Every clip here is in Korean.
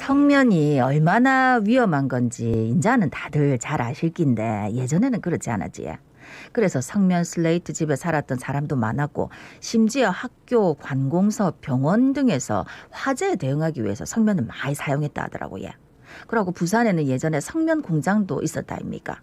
성면이 얼마나 위험한 건지 이제는 다들 잘 아실 낀데 예전에는 그렇지 않았지. 그래서 성면 슬레이트 집에 살았던 사람도 많았고 심지어 학교, 관공서, 병원 등에서 화재에 대응하기 위해서 성면을 많이 사용했다 하더라고요. 그리고 부산에는 예전에 성면 공장도 있었다 아닙니까?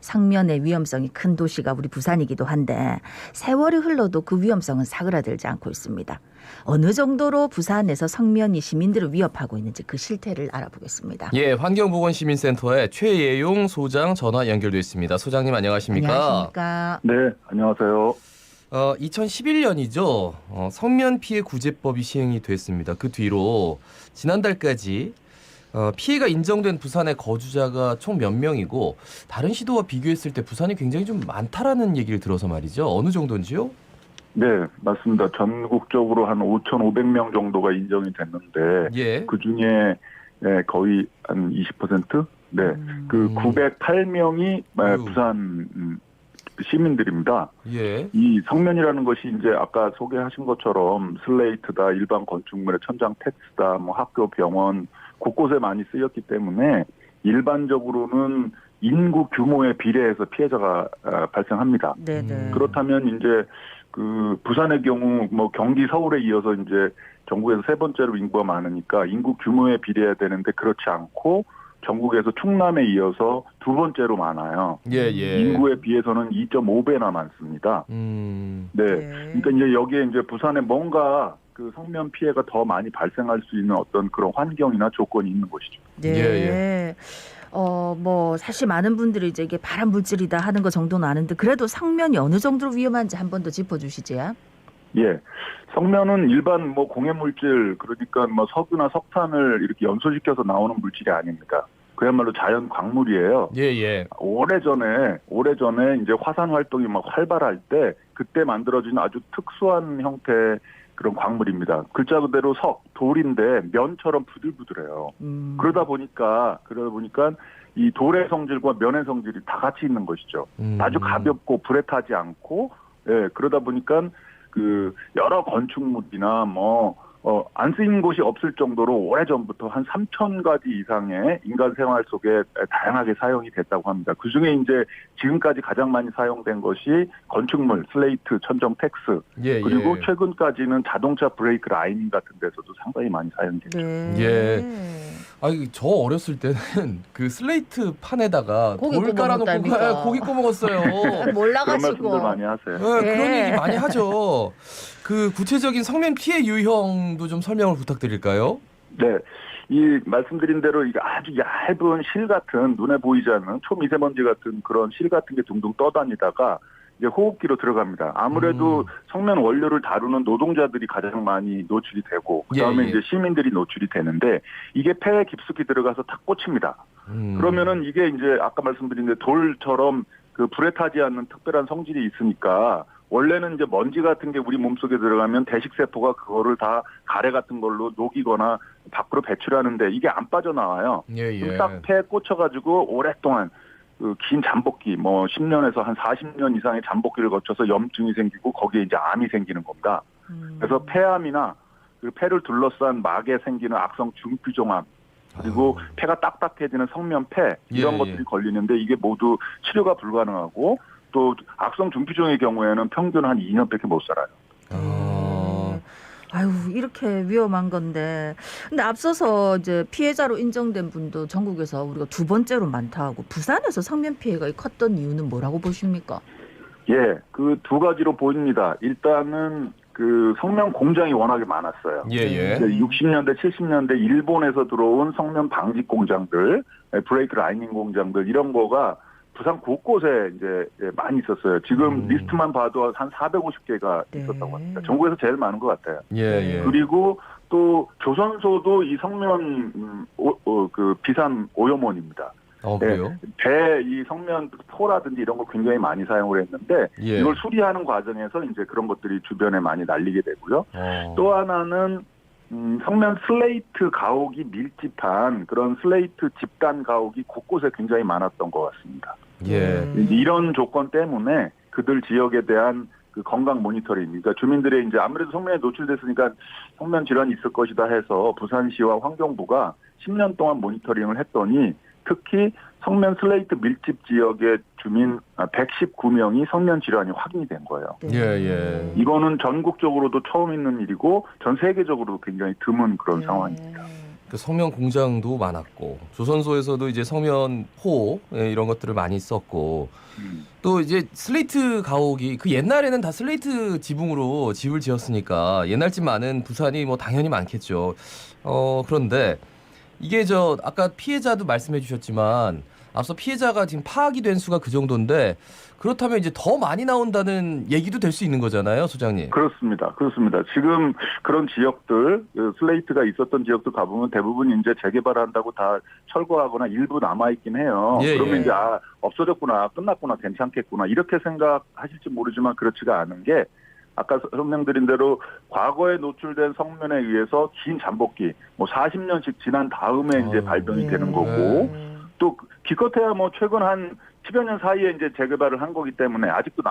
성면의 위험성이 큰 도시가 우리 부산이기도 한데 세월이 흘러도 그 위험성은 사그라들지 않고 있습니다. 어느 정도로 부산에서 성면이 시민들을 위협하고 있는지 그 실태를 알아보겠습니다. 예, 환경보건시민센터의 최예용 소장 전화 연결돼 있습니다. 소장님 안녕하십니까? 안녕하십니까? 네, 안녕하세요. 2011년이죠. 성면 피해 구제법이 시행이 됐습니다. 그 뒤로 지난달까지 피해가 인정된 부산의 거주자가 총 몇 명이고 다른 시도와 비교했을 때 부산이 굉장히 좀 많다라는 얘기를 들어서 말이죠. 어느 정도인지요? 네, 맞습니다. 전국적으로 한 5,500명 정도가 인정이 됐는데 예. 그중에 거의 한 20%? 네, 그 908명이 부산 시민들입니다. 예. 이 성면이라는 것이 이제 아까 소개하신 것처럼 슬레이트다, 일반 건축물의 천장 텍스다, 뭐 학교, 병원 곳곳에 많이 쓰였기 때문에 일반적으로는 인구 규모에 비례해서 피해자가 발생합니다. 네네. 그렇다면 이제 그 부산의 경우 뭐 경기 서울에 이어서 이제 전국에서 세 번째로 인구가 많으니까 인구 규모에 비례해야 되는데 그렇지 않고 전국에서 충남에 이어서 두 번째로 많아요. 예, 예. 인구에 비해서는 2.5배나 많습니다. 네. 그러니까 이제 여기에 이제 부산에 뭔가 그 성면 피해가 더 많이 발생할 수 있는 어떤 그런 환경이나 조건이 있는 것이죠. 네. 예, 뭐 사실 많은 분들이 이제 이게 발암 물질이다 하는 거 정도는 아는데 그래도 성면이 어느 정도로 위험한지 한 번 더 짚어주시죠. 예. 성면은 일반 뭐 공해 물질, 그러니까 뭐 석유나 석탄을 이렇게 연소시켜서 나오는 물질이 아닙니다. 그야말로 자연 광물이에요. 예, 예. 오래전에 이제 화산 활동이 막 활발할 때 그때 만들어진 아주 특수한 형태의 그런 광물입니다. 글자 그대로 돌인데 면처럼 부들부들해요. 그러다 보니까 이 돌의 성질과 면의 성질이 다 같이 있는 것이죠. 아주 가볍고 불에 타지 않고, 예, 그러다 보니까 그 여러 건축물이나 안 쓰인 곳이 없을 정도로 오래전부터 한 3,000가지 이상의 인간 생활 속에 다양하게 사용이 됐다고 합니다. 그중에 이제 지금까지 가장 많이 사용된 것이 건축물, 슬레이트, 천정 텍스, 예, 그리고 예. 최근까지는 자동차 브레이크 라이닝 같은 데서도 상당히 많이 사용이 됐죠. 네. 예. 아니, 저 어렸을 때는 그 슬레이트 판에다가 고기 돌 구워 먹었답니까? 깔아놓고 고기 구워 먹었어요. 그런 말씀들 몰라가지고. 많이 하세요. 네, 그런 예. 얘기 많이 하죠. 그 구체적인 성면 피해 유형도 좀 설명을 부탁드릴까요? 네. 이 말씀드린 대로 이게 아주 얇은 실 같은 눈에 보이지 않는 초미세먼지 같은 그런 실 같은 게 둥둥 떠다니다가 이제 호흡기로 들어갑니다. 아무래도 성면 원료를 다루는 노동자들이 가장 많이 노출이 되고 그다음에 예. 이제 시민들이 노출이 되는데 이게 폐에 깊숙이 들어가서 탁 꽂힙니다. 그러면은 이게 이제 아까 말씀드린 대로 돌처럼 그 불에 타지 않는 특별한 성질이 있으니까 원래는 이제 먼지 같은 게 우리 몸속에 들어가면 대식세포가 그거를 다 가래 같은 걸로 녹이거나 밖으로 배출하는데 이게 안 빠져나와요. 예, 예. 딱 폐에 꽂혀가지고 오랫동안 그 긴 잠복기 10년에서 한 40년 이상의 잠복기를 거쳐서 염증이 생기고 거기에 이제 암이 생기는 겁니다. 그래서 폐암이나 그 폐를 둘러싼 막에 생기는 악성 중피종암 그리고 폐가 딱딱해지는 성면폐 이런 예, 것들이 예. 걸리는데 이게 모두 치료가 불가능하고 또 악성 중피종의 경우에는 평균 한 2년밖에 못 살아요. 아유, 이렇게 위험한 건데. 근데 앞서서 이제 피해자로 인정된 분도 전국에서 우리가 두 번째로 많다고. 부산에서 성면 피해가 컸던 이유는 뭐라고 보십니까? 예, 그 두 가지로 보입니다. 일단은 그 성면 공장이 워낙에 많았어요. 예, 예. 60년대, 70년대 일본에서 들어온 성면 방직 공장들, 브레이크 라이닝 공장들 이런 거가 부산 곳곳에 이제 많이 있었어요. 지금 리스트만 봐도 한 450개가 있었다고 합니다. 전국에서 제일 많은 것 같아요. 예, 예. 그리고 또 조선소도 이 성면 그 비산 오염원입니다. 그래요? 배 이 성면 포라든지 이런 거 굉장히 많이 사용을 했는데 예. 이걸 수리하는 과정에서 이제 그런 것들이 주변에 많이 날리게 되고요. 또 하나는 성면 슬레이트 가옥이 밀집한 그런 슬레이트 집단 가옥이 곳곳에 굉장히 많았던 것 같습니다. 예. 이런 조건 때문에 그들 지역에 대한 그 건강 모니터링, 그러니까 주민들의 이제 아무래도 성면에 노출됐으니까 성면 질환이 있을 것이다 해서 부산시와 환경부가 10년 동안 모니터링을 했더니 특히 성면 슬레이트 밀집 지역의 주민 119명이 성면 질환이 확인이 된 거예요. 네. 예. 이거는 전국적으로도 처음 있는 일이고 전 세계적으로도 굉장히 드문 그런 네. 상황입니다. 그 성면 공장도 많았고 조선소에서도 이제 성면호 이런 것들을 많이 썼고 또 이제 슬레이트 가옥이 그 옛날에는 다 슬레이트 지붕으로 집을 지었으니까 옛날 집 많은 부산이 뭐 당연히 많겠죠. 그런데 이게 아까 피해자도 말씀해 주셨지만 앞서 피해자가 지금 파악이 된 수가 그 정도인데 그렇다면 이제 더 많이 나온다는 얘기도 될 수 있는 거잖아요, 소장님. 그렇습니다. 지금 그런 지역들, 슬레이트가 있었던 지역들 가보면 대부분 이제 재개발한다고 다 철거하거나 일부 남아있긴 해요. 예, 그러면 예. 이제 없어졌구나, 끝났구나, 괜찮겠구나 이렇게 생각하실지 모르지만 그렇지가 않은 게 아까 설명드린 대로 과거에 노출된 성면에 의해서 긴 잠복기, 뭐 40년씩 지난 다음에 이제 발병이 네. 되는 거고 네. 또 기껏해야 뭐 최근 한 10여 년 사이에 이제 재개발을 한 거기 때문에 아직도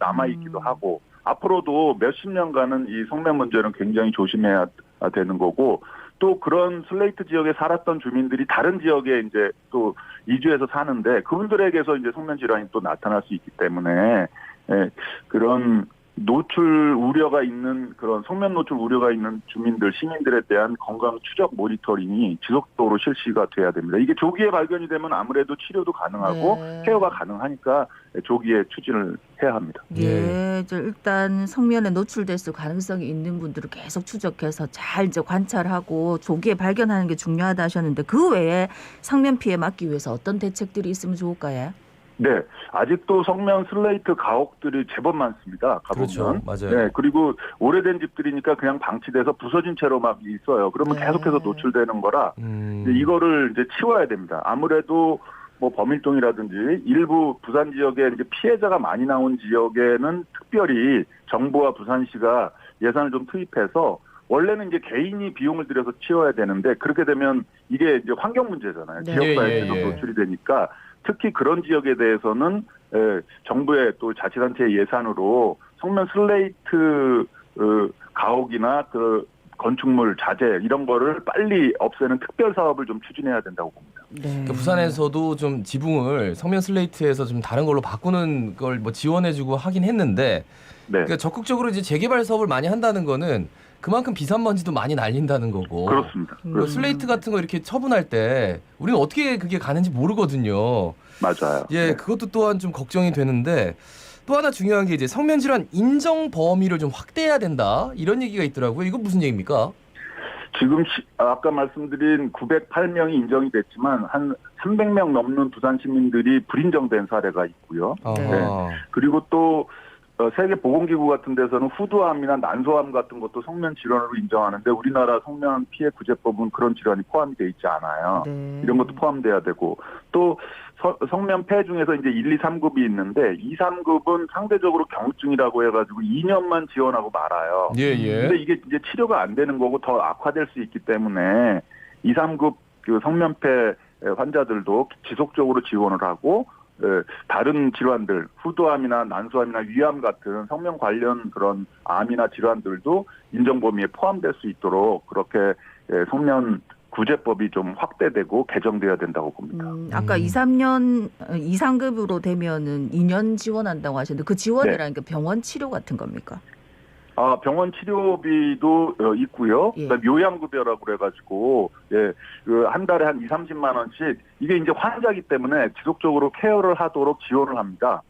남아있기도 하고 앞으로도 몇십 년간은 이 성면 문제는 굉장히 조심해야 되는 거고 또 그런 슬레이트 지역에 살았던 주민들이 다른 지역에 이제 또 이주해서 사는데 그분들에게서 이제 성면 질환이 또 나타날 수 있기 때문에 그런 노출 우려가 있는 그런 성면 노출 우려가 있는 주민들 시민들에 대한 건강 추적 모니터링이 지속적으로 실시가 돼야 됩니다. 이게 조기에 발견이 되면 아무래도 치료도 가능하고 네. 케어가 가능하니까 조기에 추진을 해야 합니다. 예, 일단 성면에 노출됐을 가능성이 있는 분들을 계속 추적해서 잘 이제 관찰하고 조기에 발견하는 게 중요하다 하셨는데 그 외에 성면 피해 막기 위해서 어떤 대책들이 있으면 좋을까요? 네, 아직도 성면 슬레이트 가옥들이 제법 많습니다. 가보면. 그렇죠, 맞아요. 네, 그리고 오래된 집들이니까 그냥 방치돼서 부서진 채로 막 있어요. 그러면 네. 계속해서 노출되는 거라 이제 이거를 이제 치워야 됩니다. 아무래도 뭐 범일동이라든지 일부 부산 지역에 이제 피해자가 많이 나온 지역에는 특별히 정부와 부산시가 예산을 좀 투입해서 원래는 이제 개인이 비용을 들여서 치워야 되는데 그렇게 되면 이게 이제 환경 문제잖아요. 네. 지역사회에도 예. 노출이 되니까 특히 그런 지역에 대해서는 정부의 또 자치단체의 예산으로 성면 슬레이트 가옥이나 그 건축물 자재 이런 거를 빨리 없애는 특별 사업을 좀 추진해야 된다고 봅니다. 네. 그러니까 부산에서도 좀 지붕을 성면 슬레이트에서 좀 다른 걸로 바꾸는 걸 뭐 지원해주고 하긴 했는데 네, 그러니까 적극적으로 이제 재개발 사업을 많이 한다는 거는 그만큼 비산먼지도 많이 날린다는 거고. 그렇습니다. 그 슬레이트 같은 거 이렇게 처분할 때 우리는 어떻게 그게 가는지 모르거든요. 맞아요. 예, 네. 그것도 또한 좀 걱정이 되는데 또 하나 중요한 게 이제 성면 질환 인정 범위를 좀 확대해야 된다 이런 얘기가 있더라고요. 이건 무슨 얘기입니까? 지금 아까 말씀드린 908명이 인정이 됐지만 한 300명 넘는 부산 시민들이 불인정된 사례가 있고요. 아하. 그리고 또 세계보건기구 같은 데서는 후두암이나 난소암 같은 것도 성면 질환으로 인정하는데 우리나라 성면 피해 구제법은 그런 질환이 포함이 돼 있지 않아요. 네. 이런 것도 포함돼야 되고 또 성면 폐 중에서 이제 1, 2, 3급이 있는데 2, 3급은 상대적으로 경증이라고 해가지고 2년만 지원하고 말아요. 예, 근데 예. 이게 이제 치료가 안 되는 거고 더 악화될 수 있기 때문에 2, 3급 그 성면폐 환자들도 지속적으로 지원을 하고 다른 질환들 후두암이나 난소암이나 위암 같은 성면 관련 그런 암이나 질환들도 인정 범위에 포함될 수 있도록 그렇게 성면 구제법이 좀 확대되고 개정돼야 된다고 봅니다. 아까 2, 3년, 2, 3급으로 되면은 2년 지원한다고 하셨는데 그 지원이라는 게 병원 치료 같은 겁니까? 병원 치료비도 있고요. 예. 그다음에 요양급여라고 그래가지고 그 한 달에 한 2, 30만 원씩 이게 이제 환자이기 때문에 지속적으로 케어를 하도록 지원을 합니다.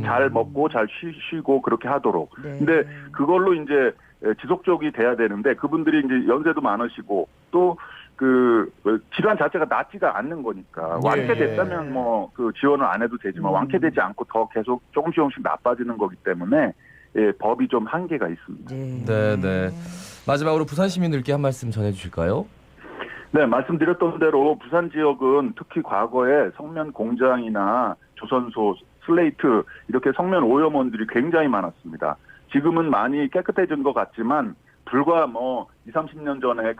잘 먹고 잘 쉬고 그렇게 하도록. 네. 근데 그걸로 이제 지속적이 돼야 되는데 그분들이 이제 연세도 많으시고 또 그 질환 자체가 낫지가 않는 거니까 예. 완쾌됐다면 뭐 그 지원을 안 해도 되지만 완쾌되지 않고 더 계속 조금씩 나빠지는 거기 때문에 법이 좀 한계가 있습니다. 네. 마지막으로 부산 시민들께 한 말씀 전해주실까요? 네, 말씀드렸던 대로 부산 지역은 특히 과거에 성면 공장이나 조선소, 슬레이트 이렇게 성면 오염원들이 굉장히 많았습니다. 지금은 많이 깨끗해진 것 같지만 불과 뭐 20, 30년 전에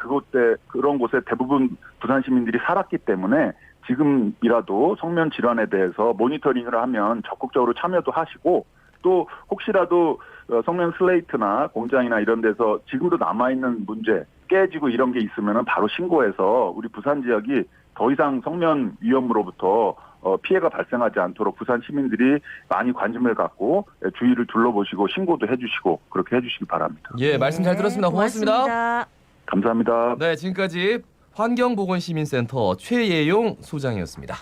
그런 곳에 대부분 부산 시민들이 살았기 때문에 지금이라도 성면 질환에 대해서 모니터링을 하면 적극적으로 참여도 하시고 또 혹시라도 성면 슬레이트나 공장이나 이런 데서 지금도 남아있는 문제 깨지고 이런 게 있으면 바로 신고해서 우리 부산 지역이 더 이상 성면 위험으로부터 피해가 발생하지 않도록 부산 시민들이 많이 관심을 갖고 주위를 둘러보시고 신고도 해주시고 그렇게 해주시기 바랍니다. 예, 말씀 잘 네, 들었습니다. 고맙습니다. 감사합니다. 네, 지금까지 환경보건시민센터 최예용 소장이었습니다.